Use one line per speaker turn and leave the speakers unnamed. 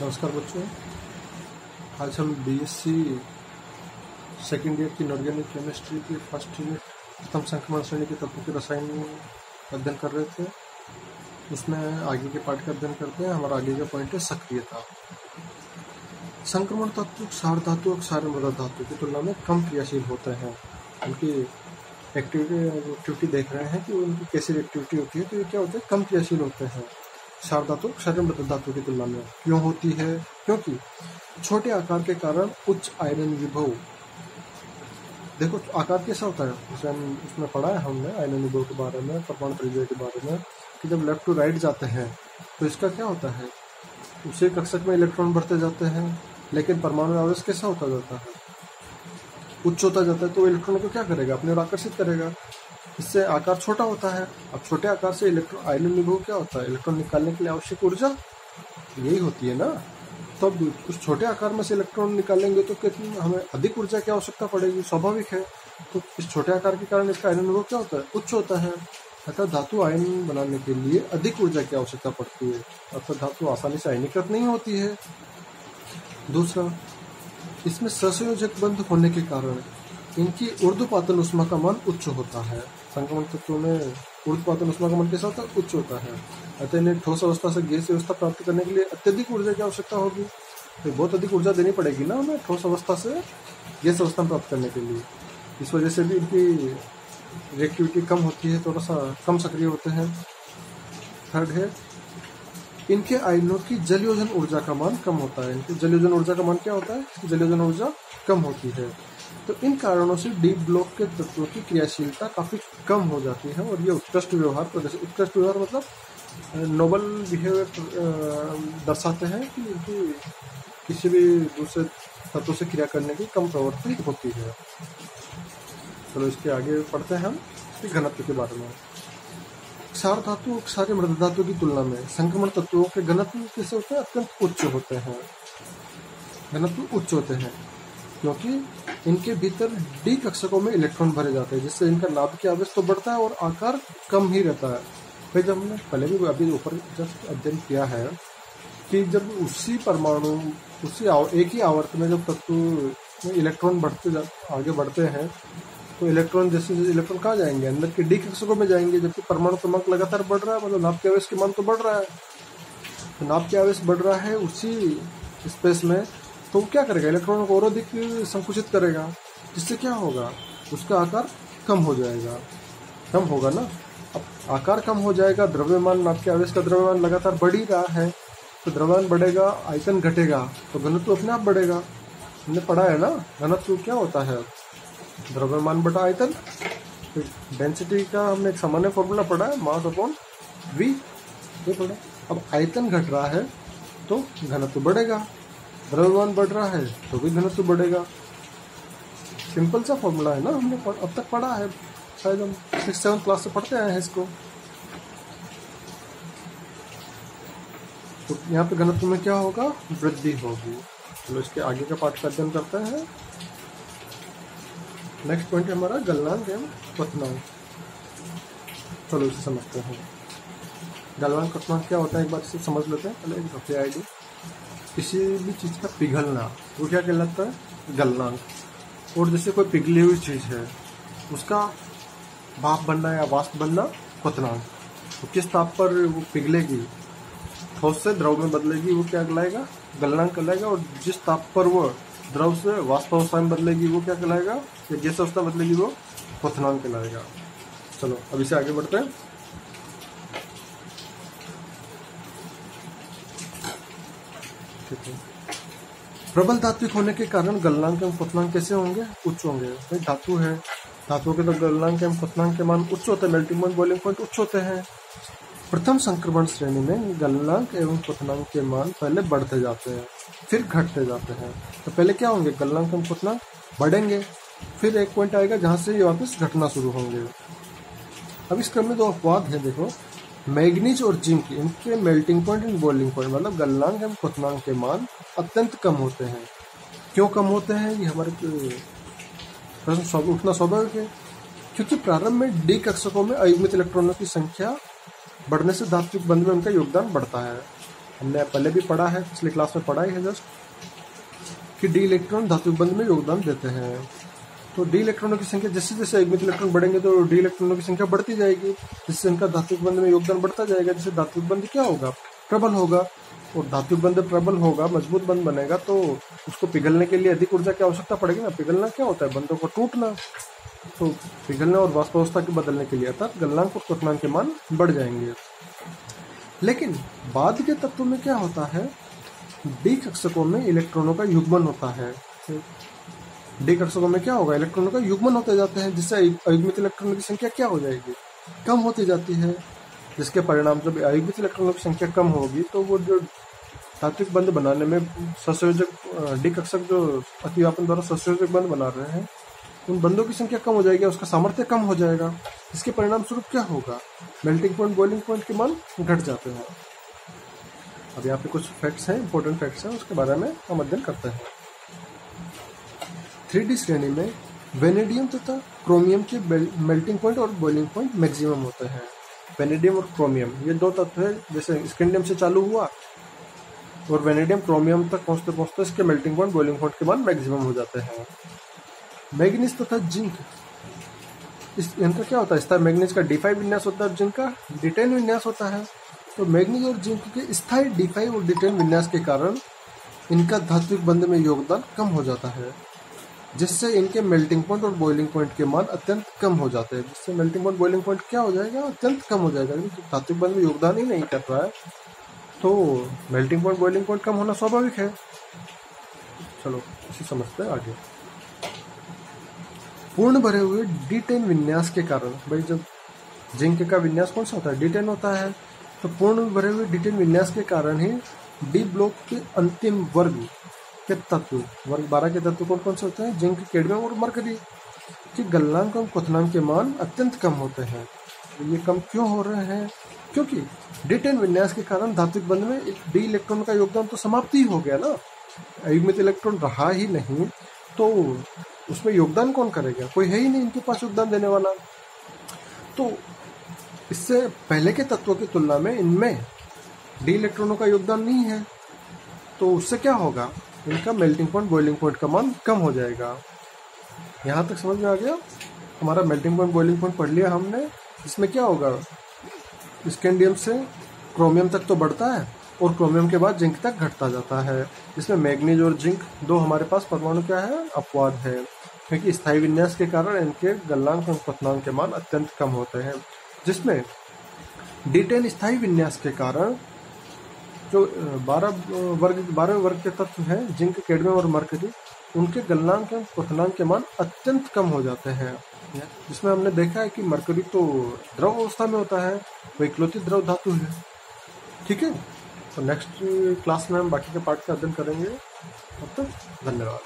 नमस्कार बच्चों, आज हम बीएससी सेकेंड ईयर की इनऑर्गेनिक केमिस्ट्री की फर्स्ट यूनिट प्रथम संक्रमण श्रेणी के तत्वों के रसायन अध्ययन कर रहे थे। उसमें आगे के पाठ का अध्ययन करते हैं। हमारा आगे का पॉइंट है सक्रियता। संक्रमण तत्व क्षार धातु और क्षार मृदा धातु की तुलना में कम क्रियाशील होते हैं। उनकी एक्टिविटी देख रहे हैं कि उनकी कैसी एक्टिविटी होती है। तो ये क्या होते हैं, कम क्रियाशील होते हैं क्षार धातु क्षार मृदा धातु की तुलना में। क्यों होती है? क्योंकि छोटे आकार के कारण उच्च आयनन विभव। देखो आकार कैसा होता है, जैसे हम उसमें पढ़ा है हमने आयनन विभव के बारे में, परमाणु परिचय के बारे में, कि जब लेफ्ट टू राइट जाते हैं तो इसका क्या होता है, उसी कक्षक में इलेक्ट्रॉन बढ़ते जाते हैं, लेकिन परमाणु आवेश कैसा होता जाता है, उच्च होता जाता है। तो इलेक्ट्रॉन को क्या करेगा, अपने ओर आकर्षित करेगा। इससे आकार छोटा होता है। अब छोटे आकार से इलेक्ट्रॉन आयनन विभव क्या होता है, इलेक्ट्रॉन निकालने के लिए आवश्यक ऊर्जा यही होती है ना। तो अब उस छोटे आकार में से इलेक्ट्रॉन निकालेंगे तो कितनी हमें अधिक ऊर्जा की आवश्यकता पड़ेगी, स्वाभाविक है। तो इस छोटे आकार के कारण इसका आयनन विभव क्या होता है, उच्च होता है। अर्थात धातु आयन बनाने के लिए अधिक ऊर्जा की आवश्यकता पड़ती है। अर्थात धातु आसानी से आयनीकृत नहीं होती है। दूसरा, इसमें सहसंयोजक बंध होने के कारण इनकी ऊर्ध्वपातन उष्मा का मान उच्च होता है। संक्रमण तत्वों में ऊर्ध्वपातन उष्मा का मान कैसा होता है, उच्च होता है। अतः इन्हें ठोस अवस्था से गैसीय अवस्था प्राप्त करने के लिए अत्यधिक ऊर्जा की आवश्यकता होगी। तो बहुत अधिक ऊर्जा देनी पड़ेगी ना हमें ठोस अवस्था से गैस अवस्था प्राप्त करने के लिए। इस वजह से भी इनकी रिएक्टिविटी कम होती है, थोड़ा सा कम सक्रिय होते हैं। थर्ड है, इनके आयनों की जलयोजन ऊर्जा का मान कम होता है। इनकी जलयोजन ऊर्जा का मान क्या होता है, जलयोजन ऊर्जा कम होती है। तो इन कारणों से डी ब्लॉक के तत्वों की क्रियाशीलता काफी कम हो जाती है और ये उत्कृष्ट व्यवहार प्रदर्शित, उत्कृष्ट व्यवहार मतलब नोबल बिहेवियर दर्शाते हैं कि इनकी किसी भी दूसरे तत्वों से क्रिया करने की कम प्रवृत्ति होती है। चलो इसके आगे पढ़ते हैं हम इसके घनत्व के बारे में। क्षार धातु और क्षारीय मृदा धातु की तुलना में संक्रमण तत्वों के घनत्व कैसे होते हैं, अत्यंत उच्च होते हैं। घनत्व उच्च होते हैं क्योंकि इनके भीतर डी कक्षकों में इलेक्ट्रॉन भरे जाते हैं, जिससे इनका नाभिक की आवेश तो बढ़ता है और आकार कम ही रहता है। फिर जब हमने पहले भी अभी ऊपर जस्ट अध्ययन किया है कि जब उसी परमाणु एक ही आवर्त में जब तत्व में इलेक्ट्रॉन आगे बढ़ते हैं तो इलेक्ट्रॉन इलेक्ट्रॉन कहाँ जाएंगे, अंदर के डी कक्षकों में जाएंगे। जबकि परमाणु क्रमांक लगातार बढ़ रहा है, मतलब नाभ के आवेश के मान तो बढ़ रहा है। तो नाभ के आवेश बढ़ रहा है उसी स्पेस में, तो क्या करेगा, इलेक्ट्रॉनों को और अधिक संकुचित करेगा, जिससे क्या होगा, उसका आकार कम हो जाएगा, कम होगा ना। अब आकार कम हो जाएगा, द्रव्यमान नाभ के आवेश का द्रव्यमान लगातार बढ़ ही रहा है, तो द्रव्यमान बढ़ेगा, आयतन घटेगा, तो घनत्व अपने आप बढ़ेगा। हमने पढ़ा है ना, घनत्व क्या होता है, द्रव्यमान बटा आयतन। डेंसिटी का हमने एक सामान्य फॉर्मूला पढ़ा है, मास अपॉन वी, ये पढ़ा। अब आयतन घट रहा है तो घनत्व बढ़ेगा, द्रव्यमान बढ़ रहा है तो भी घनत्व बढ़ेगा। सिंपल सा फॉर्मूला है ना, हमने अब तक पढ़ा है, शायद हम 6-7 क्लास से पढ़ते आए हैं इसको। तो यहाँ पे घनत्व में क्या होगा, वृद्धि होगी। चलो इसके आगे का पाठ का अध्ययन करते हैं। नेक्स्ट पॉइंट है हमारा गलनांक एवं क्वथनांक। चलो इसे समझते हैं। गलनांक क्वथनांक क्या होता है, एक बार इसे समझ लेते हैं पहले, एक रफी आईडी। किसी भी चीज़ का पिघलना वो क्या कहलाता है, गलनांक। और जैसे कोई पिघली हुई चीज़ है उसका भाप बनना या वाष्प बनना क्वथनांक। तो किस ताप पर वो पिघलेगी, ठोस से द्रव में बदलेगी, वो क्या कहलाएगा, गलनांक कहलाएगा। और जिस ताप पर वो द्रव से वाष्प अवस्था में बदलेगी वो क्या कहलाएगा, या गैस अवस्था बदलेगी वो क्वथनांक कहलाएगा। चलो अब इसे आगे बढ़ते हैं। ठीक है, प्रबल धात्विक होने के कारण गलनांक एवं क्वथनांक कैसे होंगे, उच्च होंगे। भाई धातु है, धातुओं के तो गलनांक एवं क्वथनांक के मान उच्च होते हैं, मेल्टिंग पॉइंट बॉइलिंग पॉइंट उच्च होते हैं। प्रथम संक्रमण श्रेणी में गलनांक एवं क्वथनांक के मान पहले बढ़ते जाते हैं फिर घटते जाते हैं। तो पहले क्या होंगे, गलनांक एवं क्वथनांक बढ़ेंगे, फिर एक पॉइंट आएगा जहां से ये वापस घटना शुरू होंगे। अब इस क्रम में 2 अपवाद है, देखो मैग्नीज और जिंक, इनके melting point and boiling point मतलब गलनांक एवं क्वथनांक के मान अत्यंत कम होते हैं। क्यों कम होते हैं, ये हमारे प्रश्न उठना स्वाभाविक है, क्योंकि प्रारंभ में डी कक्षकों में अयुग्मित इलेक्ट्रॉनों की संख्या बढ़ने से धात्विक बंध में उनका योगदान बढ़ता है। हमने पहले भी पढ़ा है, पिछले क्लास में पढ़ा ही है जस्ट, कि डी इलेक्ट्रॉन धात्विक बंध में योगदान देते हैं। तो डी इलेक्ट्रॉनों की संख्या जैसे जैसे युग्मित इलेक्ट्रॉन बढ़ेंगे तो डी इलेक्ट्रॉनों की संख्या बढ़ती जाएगी, जिससे इनका धात्विक बंध में योगदान बढ़ता जाएगा, जिससे धात्विक बंध क्या होगा, प्रबल होगा। और धात्विक बंध प्रबल होगा, मजबूत बंध बनेगा, तो उसको पिघलने के लिए अधिक ऊर्जा की आवश्यकता पड़ेगी ना। पिघलना क्या होता है, बंधों को टूटना। तो पिघलने और वाष्पावस्था के बदलने के लिए अर्थात गलनांक और क्वथनांक के मान बढ़ जाएंगे। लेकिन बाद के तत्वों में क्या होता है, डी कक्षकों में इलेक्ट्रॉनों का युग्मन होता है। डी कक्षकों में क्या होगा, इलेक्ट्रॉनों का युग्मन होते जाते हैं, जिससे अयुग्मित इलेक्ट्रॉनों की संख्या क्या हो जाएगी, कम होती जाती है। जिसके परिणाम जब अयुग्मित इलेक्ट्रॉनों की संख्या कम होगी तो वो जो धात्विक बंध बनाने में ससंयोजक डी कक्षक जो अतिव्यापन द्वारा ससंयोजक बंध बना रहे हैं, उन बंधों की संख्या कम हो जाएगी, उसका सामर्थ्य कम हो जाएगा। इसके परिणाम स्वरूप क्या होगा, मेल्टिंग पॉइंट, बॉइलिंग पॉइंट के मान घट जाते हैं। अब यहाँ पे कुछ फैक्ट्स हैं, इंपॉर्टेंट फैक्ट्स हैं, उसके बारे में हम अध्ययन करते हैं। 3D श्रेणी में वेनेडियम तथा क्रोमियम के मेल्टिंग पॉइंट और बॉइलिंग पॉइंट मैक्सिमम होते हैं। वेनेडियम और क्रोमियम ये दो तत्व है, जैसे स्कैंडियम से चालू हुआ और वेनेडियम क्रोमियम तक पहुंचते पहुंचते इसके मेल्टिंग पॉइंट, बॉइलिंग पॉइंट के मान मैक्सिमम हो जाते हैं। मैग्नीज तथा जिंक, इनका क्या होता है, मैग्नीज का D5 विन्यास होता है, जिंक का D10 विन्यास होता है। तो मैग्नीज और जिंक के स्थायी D5 और D10 विन्यास के कारण इनका धात्विक बंध में योगदान कम हो जाता है, जिससे इनके मेल्टिंग पॉइंट और बॉइलिंग पॉइंट के मान अत्यंत कम हो जाते हैं। जिससे मेल्टिंग पॉइंट, बॉइलिंग पॉइंट क्या हो जाएगा, अत्यंत कम हो जाएगा। धात्विक बंध में योगदान ही नहीं कर रहा है तो मेल्टिंग पॉइंट, बॉइलिंग पॉइंट कम होना स्वाभाविक है। चलो इसे समझते हैं आगे। पूर्ण भरे हुए D10 विन्यास के कारण, भाई जब जिंक का विन्यास कौन सा होता है, D10 होता है, तो पूर्ण भरे हुए D10 विन्यास के कारण ही डी ब्लॉक के अंतिम वर्ग के तत्व, वर्ग 12 के तत्व कौन कौन से होते हैं, जिंक, कैडमियम और मरकरी के गलनांक और क्वथनांक के मान अत्यंत कम होते हैं। ये कम क्यों हो रहे हैं, क्योंकि D10 विन्यास के कारण धात्विक बंध में डी इलेक्ट्रॉन का योगदान तो समाप्त ही हो गया ना, अयुग्मित इलेक्ट्रॉन रहा ही नहीं, तो उसमें योगदान कौन करेगा, कोई है ही नहीं इनके पास योगदान देने वाला। तो इससे पहले के तत्वों की तुलना में इनमें डी इलेक्ट्रॉनों का योगदान नहीं है, तो उससे क्या होगा, इनका मेल्टिंग पॉइंट, बॉइलिंग पॉइंट का मान कम हो जाएगा। यहाँ तक समझ में आ गया, हमारा मेल्टिंग पॉइंट, बॉइलिंग पॉइंट पढ़ लिया हमने। इसमें क्या होगा, स्कैंडियम से क्रोमियम तक तो बढ़ता है और क्रोमियम के बाद जिंक तक घटता जाता है। इसमें मैग्नीज और जिंक दो हमारे पास परमाणु क्या है, अपवाद है, क्योंकि स्थायी विन्यास के कारण इनके गलनांक और क्वथनांक के मान अत्यंत कम होते हैं। जिसमें D10 स्थायी विन्यास के कारण जो 12 वर्ग के तत्व हैं, जिंक, कैडमियम और मरकरी, उनके गलनांक और क्वथनांक के मान अत्यंत कम हो जाते हैं। जिसमें हमने देखा है कि मरकरी तो द्रव अवस्था में होता है, वो इकलौती द्रव धातु है। ठीक है, तो नेक्स्ट क्लास में हम बाकी के पार्ट का अध्ययन करेंगे। तब तक धन्यवाद।